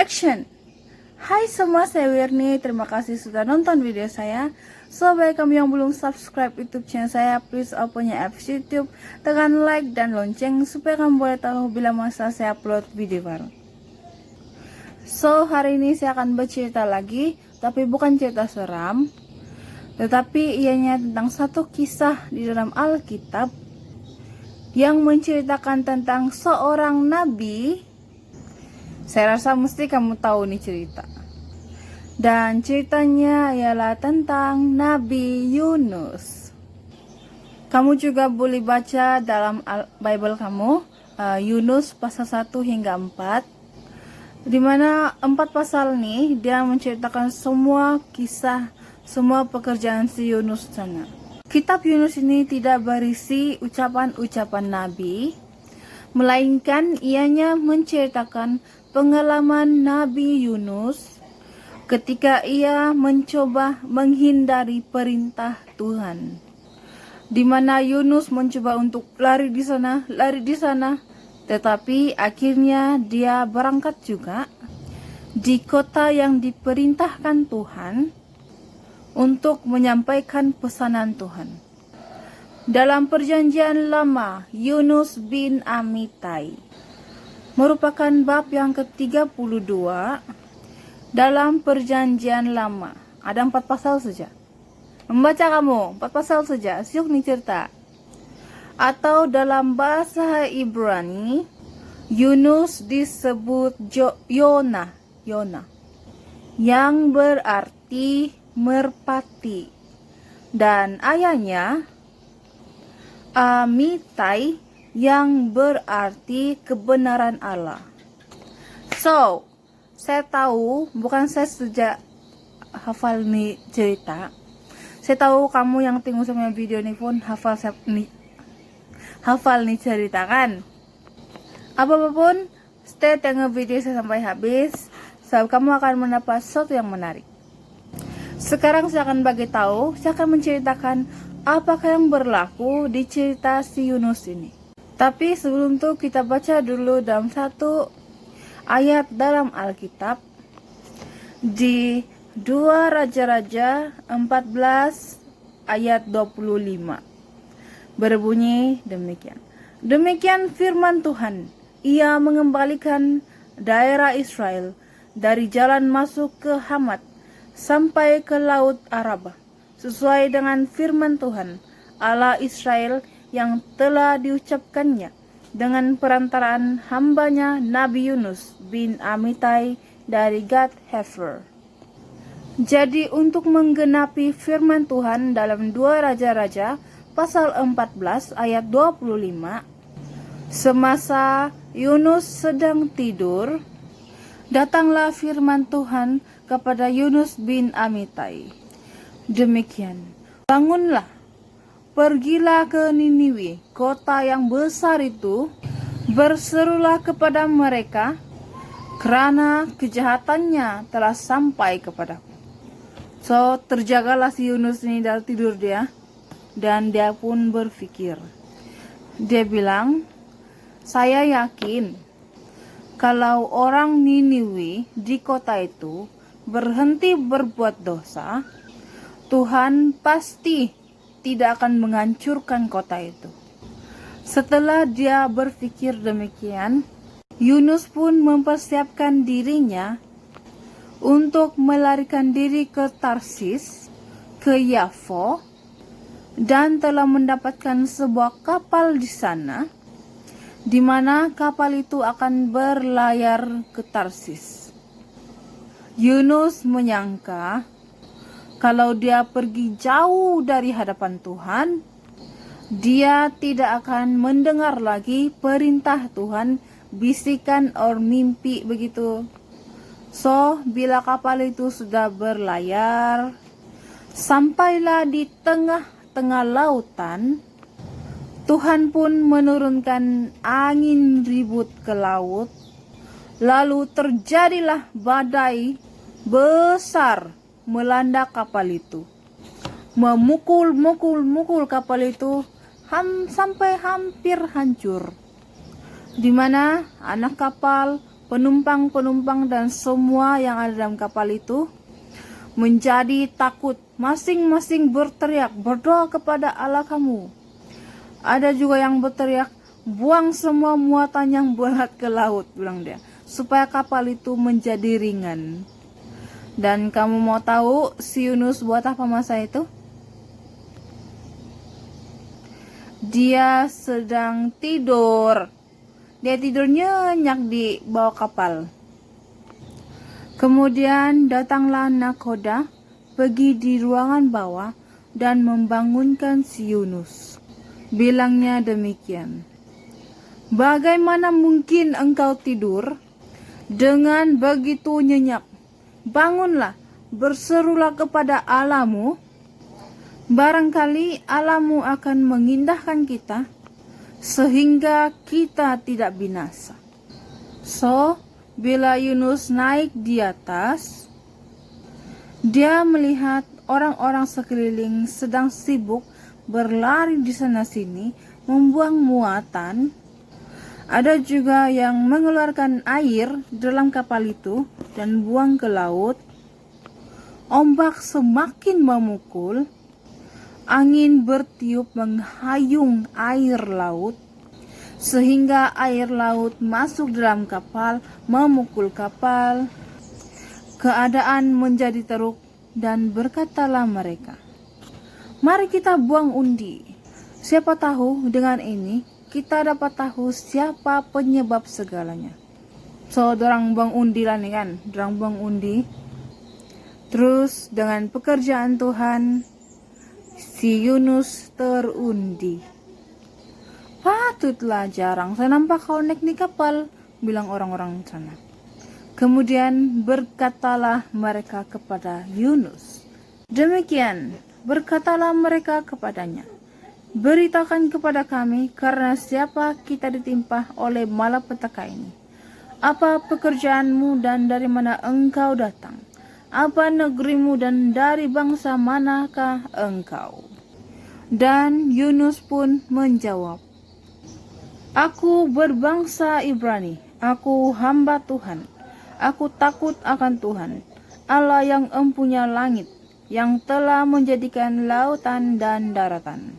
Action! Hai semua, saya Wirni. Terima kasih sudah nonton video saya. So, bagi kamu yang belum subscribe YouTube channel saya, please open your apps YouTube, tekan like dan lonceng supaya kamu boleh tahu bila masa saya upload video baru. So, hari ini saya akan bercerita lagi, tapi bukan cerita seram, tetapi ianya tentang satu kisah di dalam Alkitab yang menceritakan tentang seorang nabi. Saya rasa mesti kamu tahu nih cerita. Dan ceritanya ialah tentang Nabi Yunus. Kamu juga boleh baca dalam Bible kamu, Yunus pasal 1 hingga 4. Di mana 4 pasal nih dia menceritakan semua kisah, semua pekerjaan si Yunus sana. Kitab Yunus ini tidak berisi ucapan-ucapan nabi, melainkan ianya menceritakan pengalaman Nabi Yunus ketika ia mencoba menghindari perintah Tuhan, di mana Yunus mencoba untuk lari di sana, tetapi akhirnya dia berangkat juga di kota yang diperintahkan Tuhan untuk menyampaikan pesanan Tuhan. Dalam perjanjian lama, Yunus bin Amittai merupakan bab yang ke-32 dalam perjanjian lama. Ada 4 pasal saja. Membaca kamu, 4 pasal saja. Siuk nih cerita. Atau dalam bahasa Ibrani, Yunus disebut Yona, yang berarti merpati. Dan ayahnya Amittai, yang berarti kebenaran Allah. So, saya tahu, bukan saya sejak hafal nih cerita. Saya tahu kamu yang tengok sama video ini pun hafal nih cerita kan. Apapun, stay tengok video saya sampai habis, sebab kamu akan mendapat sesuatu yang menarik. Sekarang saya akan bagi tahu, saya akan menceritakan apakah yang berlaku di cerita si Yunus ini. Tapi sebelum itu kita baca dulu dalam satu ayat dalam Alkitab di 2 Raja-Raja 14 ayat 25. Berbunyi demikian. Demikian firman Tuhan, ia mengembalikan daerah Israel dari jalan masuk ke Hamat sampai ke Laut Araba, sesuai dengan firman Tuhan Allah Israel yang telah diucapkannya dengan perantaraan hambanya Nabi Yunus bin Amittai dari Gad Hefer. Jadi untuk menggenapi firman Tuhan dalam 2 Raja-Raja pasal 14 ayat 25, semasa Yunus sedang tidur, datanglah firman Tuhan kepada Yunus bin Amittai. Demikian, bangunlah, pergilah ke Niniwe, kota yang besar itu, berserulah kepada mereka, kerana kejahatannya telah sampai kepadaku. So, terjagalah si Yunus ini dari tidur dia, dan dia pun berpikir. Dia bilang, saya yakin kalau orang Niniwe di kota itu berhenti berbuat dosa, Tuhan pasti tidak akan menghancurkan kota itu. Setelah dia berpikir demikian, Yunus pun mempersiapkan dirinya untuk melarikan diri ke Tarsis, ke Yafo, dan telah mendapatkan sebuah kapal di sana, di mana kapal itu akan berlayar ke Tarsis. Yunus menyangka kalau dia pergi jauh dari hadapan Tuhan, dia tidak akan mendengar lagi perintah Tuhan, bisikan or mimpi begitu. So, bila kapal itu sudah berlayar, sampailah di tengah-tengah lautan, Tuhan pun menurunkan angin ribut ke laut, lalu terjadilah badai besar melanda kapal itu, memukul kapal itu sampai hampir hancur, di mana anak kapal penumpang-penumpang dan semua yang ada dalam kapal itu menjadi takut. Masing-masing berteriak, berdoa kepada Allah kamu. Ada juga yang berteriak, buang semua muatan yang berat ke laut, bilang dia, supaya kapal itu menjadi ringan. Dan kamu mau tahu si Yunus buat apa masa itu? Dia sedang tidur. Dia tidur nyenyak di bawah kapal. Kemudian datanglah nakoda, pergi di ruangan bawah dan membangunkan si Yunus. Bilangnya demikian, bagaimana mungkin engkau tidur dengan begitu nyenyak? Bangunlah, berserulah kepada Allahmu. Barangkali Allahmu akan mengindahkan kita sehingga kita tidak binasa. So, bila Yunus naik di atas, dia melihat orang-orang sekeliling sedang sibuk berlari di sana-sini, membuang muatan. Ada juga yang mengeluarkan air dalam kapal itu dan buang ke laut. Ombak semakin memukul. Angin bertiup menghayung air laut, sehingga air laut masuk dalam kapal, memukul kapal. Keadaan menjadi teruk dan berkatalah mereka, mari kita buang undi. Siapa tahu dengan ini kita dapat tahu siapa penyebab segalanya. So, dorang buang undi lah nih kan, dorang buang undi. Terus dengan pekerjaan Tuhan, si Yunus terundi. Patutlah jarang saya nampak kau naik di kapal, bilang orang-orang sana. Kemudian berkatalah mereka kepada Yunus. Demikian berkatalah mereka kepadanya, beritakan kepada kami karena siapa kita ditimpa oleh malapetaka ini. Apa pekerjaanmu dan dari mana engkau datang? Apa negerimu dan dari bangsa manakah engkau? Dan Yunus pun menjawab, aku berbangsa Ibrani, aku hamba Tuhan, aku takut akan Tuhan, Allah yang empunya langit, yang telah menjadikan lautan dan daratan.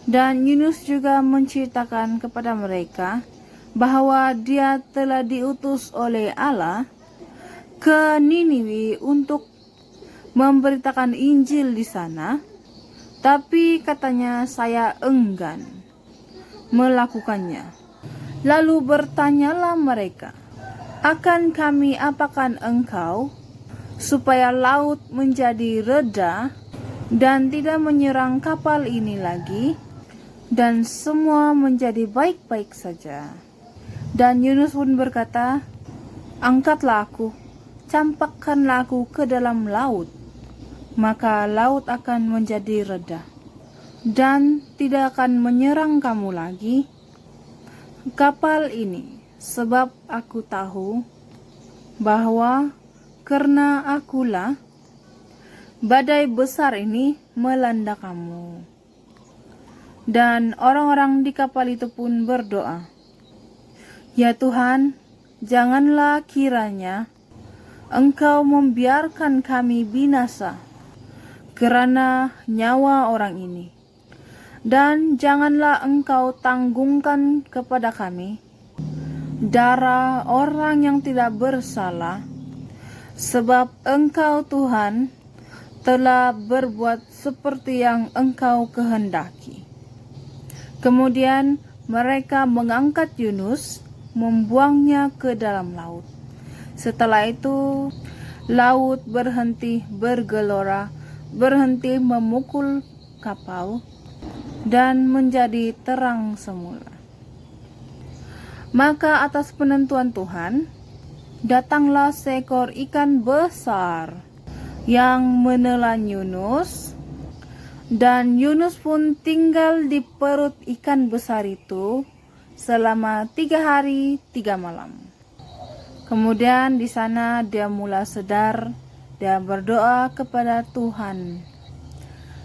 Dan Yunus juga menceritakan kepada mereka bahwa dia telah diutus oleh Allah ke Niniwe untuk memberitakan Injil di sana, tapi katanya saya enggan melakukannya. Lalu bertanyalah mereka, akan kami apakan engkau supaya laut menjadi reda dan tidak menyerang kapal ini lagi, dan semua menjadi baik-baik saja. Dan Yunus pun berkata, angkatlah aku, campakkanlah aku ke dalam laut, maka laut akan menjadi reda dan tidak akan menyerang kamu lagi, kapal ini, sebab aku tahu bahwa karena akulah badai besar ini melanda kamu. Dan orang-orang di kapal itu pun berdoa, ya Tuhan, janganlah kiranya Engkau membiarkan kami binasa karena nyawa orang ini, dan janganlah Engkau tanggungkan kepada kami darah orang yang tidak bersalah, sebab Engkau Tuhan telah berbuat seperti yang Engkau kehendaki. Kemudian mereka mengangkat Yunus, membuangnya ke dalam laut. Setelah itu, laut berhenti bergelora, berhenti memukul kapal, dan menjadi terang semula. Maka atas penentuan Tuhan, datanglah seekor ikan besar yang menelan Yunus, dan Yunus pun tinggal di perut ikan besar itu selama 3 hari 3 malam. Kemudian di sana dia mulai sadar dan berdoa kepada Tuhan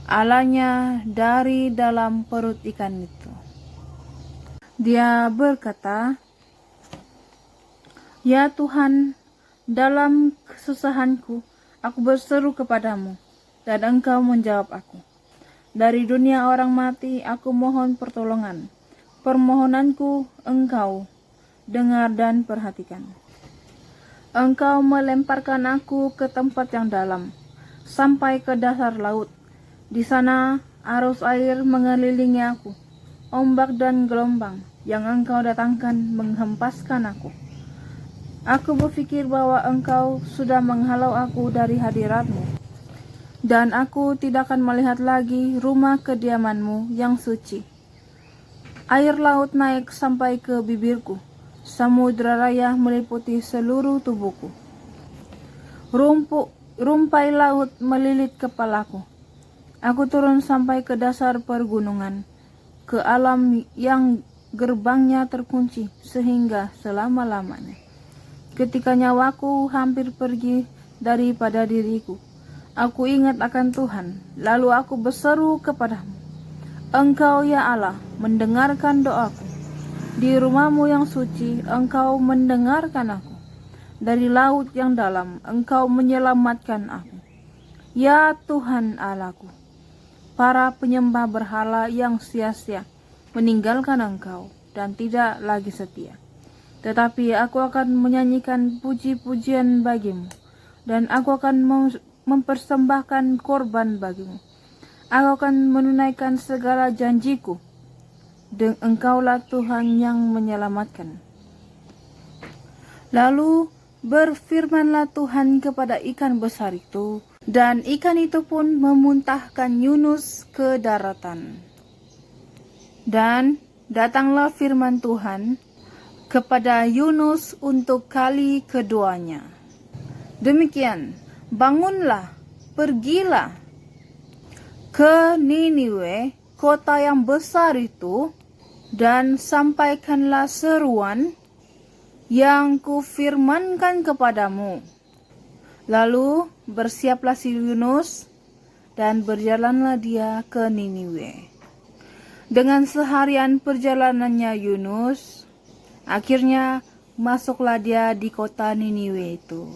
Allahnya dari dalam perut ikan itu. Dia berkata, Ya Tuhan, dalam kesusahanku, aku berseru kepadamu, dan Engkau menjawab aku. Dari dunia orang mati, aku mohon pertolongan. Permohonanku Engkau dengar dan perhatikan. Engkau melemparkan aku ke tempat yang dalam, sampai ke dasar laut. Di sana arus air mengelilingi aku, ombak dan gelombang yang Engkau datangkan menghempaskan aku. Aku berpikir bahwa Engkau sudah menghalau aku dari hadirat-Mu, dan aku tidak akan melihat lagi rumah kediaman-Mu yang suci. Air laut naik sampai ke bibirku, samudra raya meliputi seluruh tubuhku. Rumpai laut melilit kepalaku. Aku turun sampai ke dasar pergunungan, ke alam yang gerbangnya terkunci sehingga selama-lamanya. Ketika nyawaku hampir pergi daripada diriku, aku ingat akan Tuhan, lalu aku berseru kepadamu. Engkau ya Allah mendengarkan doaku. Di rumah-Mu yang suci, Engkau mendengarkan aku. Dari laut yang dalam, Engkau menyelamatkan aku. Ya Tuhan Allahku, para penyembah berhala yang sia-sia meninggalkan Engkau dan tidak lagi setia. Tetapi aku akan menyanyikan puji-pujian bagi-Mu, dan aku akan mempersembahkan korban bagi-Mu. Aku akan menunaikan segala janjiku. Engkaulah Tuhan yang menyelamatkan. Lalu berfirmanlah Tuhan kepada ikan besar itu, dan ikan itu pun memuntahkan Yunus ke daratan. Dan datanglah firman Tuhan kepada Yunus untuk kali keduanya. Demikian, bangunlah, pergilah ke Niniwe, kota yang besar itu, dan sampaikanlah seruan yang kufirmankan kepadamu. Lalu bersiaplah si Yunus, dan berjalanlah dia ke Niniwe. Dengan seharian perjalanannya Yunus, akhirnya masuklah dia di kota Niniwe itu.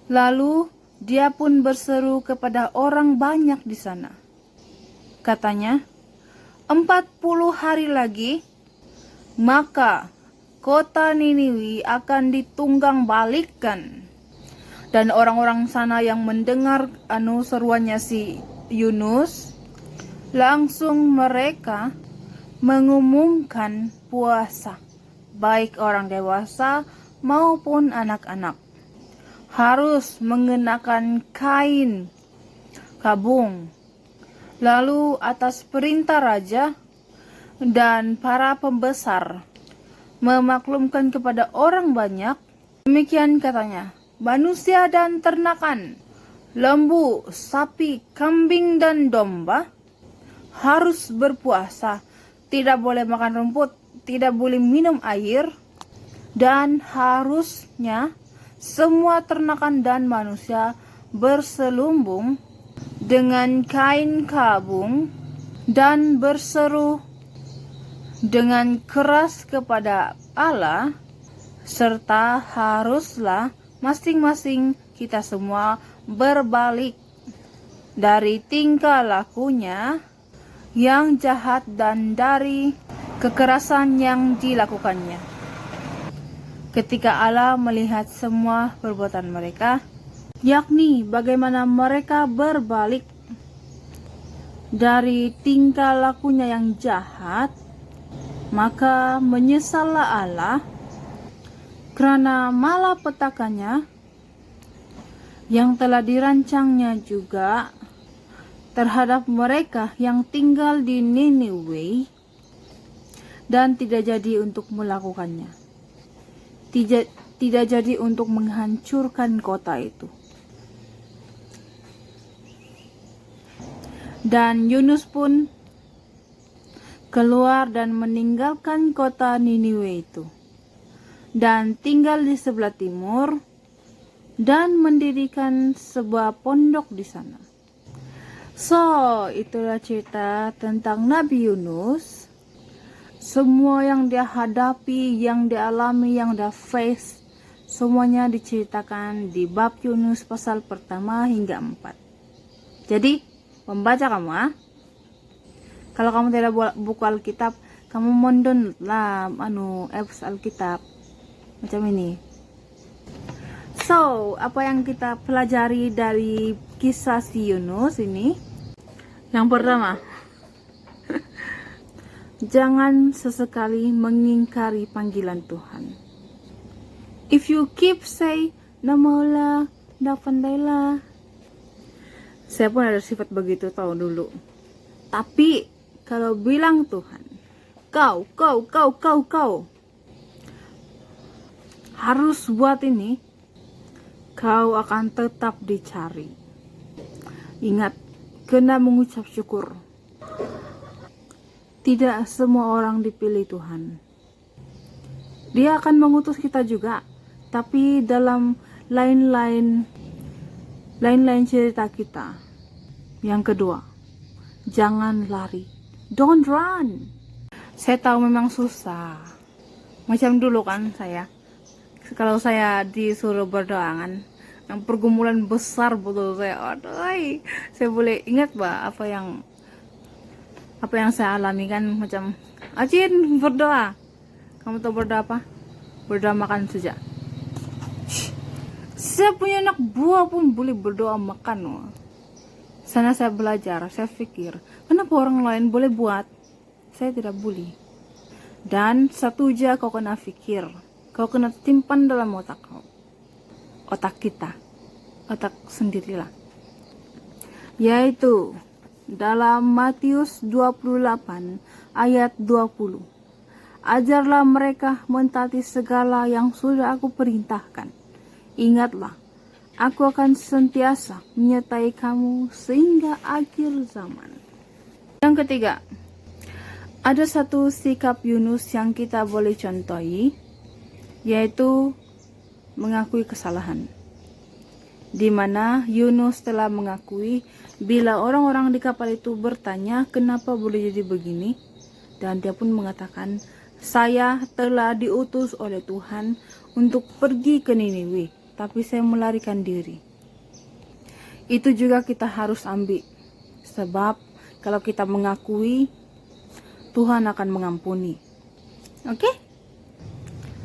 Lalu dia pun berseru kepada orang banyak di sana. Katanya, 40 hari lagi, maka kota Niniwe akan ditunggang balikkan. Dan orang-orang sana yang mendengar seruannya si Yunus, langsung mereka mengumumkan puasa, baik orang dewasa maupun anak-anak. Harus mengenakan kain kabung. Lalu atas perintah raja dan para pembesar memaklumkan kepada orang banyak, demikian katanya, manusia dan ternakan, lembu, sapi, kambing dan domba harus berpuasa, tidak boleh makan rumput, tidak boleh minum air, dan harusnya semua ternakan dan manusia berselumbung dengan kain kabung dan berseru dengan keras kepada Allah, serta haruslah masing-masing kita semua berbalik dari tingkah lakunya yang jahat dan dari kekerasan yang dilakukannya. Ketika Allah melihat semua perbuatan mereka, yakni bagaimana mereka berbalik dari tingkah lakunya yang jahat, maka menyesallah Allah karena malapetakannya yang telah dirancangnya juga terhadap mereka yang tinggal di Niniwe, dan tidak jadi untuk melakukannya. Tidak jadi untuk menghancurkan kota itu. Dan Yunus pun keluar dan meninggalkan kota Niniwe itu, dan tinggal di sebelah timur, dan mendirikan sebuah pondok di sana. So, itulah cerita tentang Nabi Yunus. Semua yang dia hadapi, yang dia alami, yang dia face Semuanya diceritakan di bab Yunus pasal pertama hingga 4. Jadi, membaca kamu Kalau kamu tidak buku Alkitab, kamu mondon lah apps Alkitab macam ini. So, apa yang kita pelajari dari kisah si Yunus ini? Yang pertama, jangan sesekali mengingkari panggilan Tuhan. If you keep say, namalah, pandailah. Saya pun ada sifat begitu tahu dulu. Tapi kalau bilang Tuhan, kau harus buat ini, kau akan tetap dicari. Ingat, kena mengucap syukur. Tidak semua orang dipilih Tuhan. Dia akan mengutus kita juga, tapi dalam lain-lain cerita kita. Yang kedua, jangan lari. Don't run. Saya tahu memang susah. Macam dulu kan kalau saya disuruh berdoa kan, yang pergumulan besar betul saya. Aduh, saya boleh ingat apa yang saya alami kan, macam Ajin berdoa. Kamu tahu berdoa apa? Berdoa makan saja. Saya punya anak buah pun boleh berdoa makan. Sana saya belajar, saya pikir, kenapa orang lain boleh buat, saya tidak boleh. Dan satu aja kau kena pikir, kau kena timpan dalam otak kau. Otak kita, otak sendirilah. Yaitu dalam Matius 28 ayat 20. Ajarlah mereka mentaati segala yang sudah aku perintahkan. Ingatlah, aku akan sentiasa menyertai kamu sehingga akhir zaman. Yang ketiga, ada satu sikap Yunus yang kita boleh contohi, yaitu mengakui kesalahan. Di mana Yunus telah mengakui bila orang-orang di kapal itu bertanya kenapa boleh jadi begini, dan dia pun mengatakan, saya telah diutus oleh Tuhan untuk pergi ke Niniwe, tapi saya melarikan diri. Itu juga kita harus ambil, sebab kalau kita mengakui, Tuhan akan mengampuni. Oke?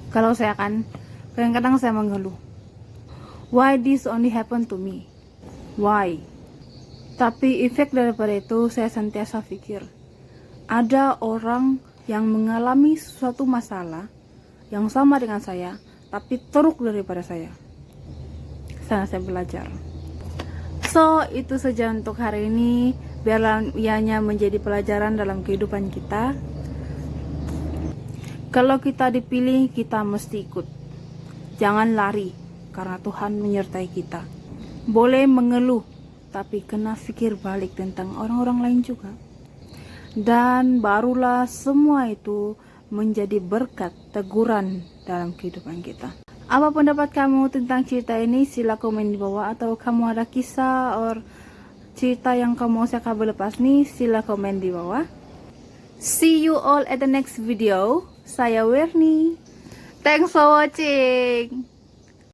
Kalau saya kadang-kadang saya mengeluh, why this only happen to me? Why? Tapi efek daripada itu, saya sentiasa pikir, ada orang yang mengalami suatu masalah yang sama dengan saya, tapi teruk daripada saya. Sana saya belajar. So, itu saja untuk hari ini. Biarlah ianya menjadi pelajaran dalam kehidupan kita. Kalau kita dipilih, kita mesti ikut. Jangan lari, karena Tuhan menyertai kita. Boleh mengeluh, tapi kena pikir balik tentang orang-orang lain juga. Dan barulah semua itu menjadi berkat, teguran dalam kehidupan kita. Apa pendapat kamu tentang cerita ini? Sila komen di bawah. Atau kamu ada kisah or cerita yang kamu saya kabel lepas nih, sila komen di bawah. See you all at the next video. Saya Werni. Thanks for watching.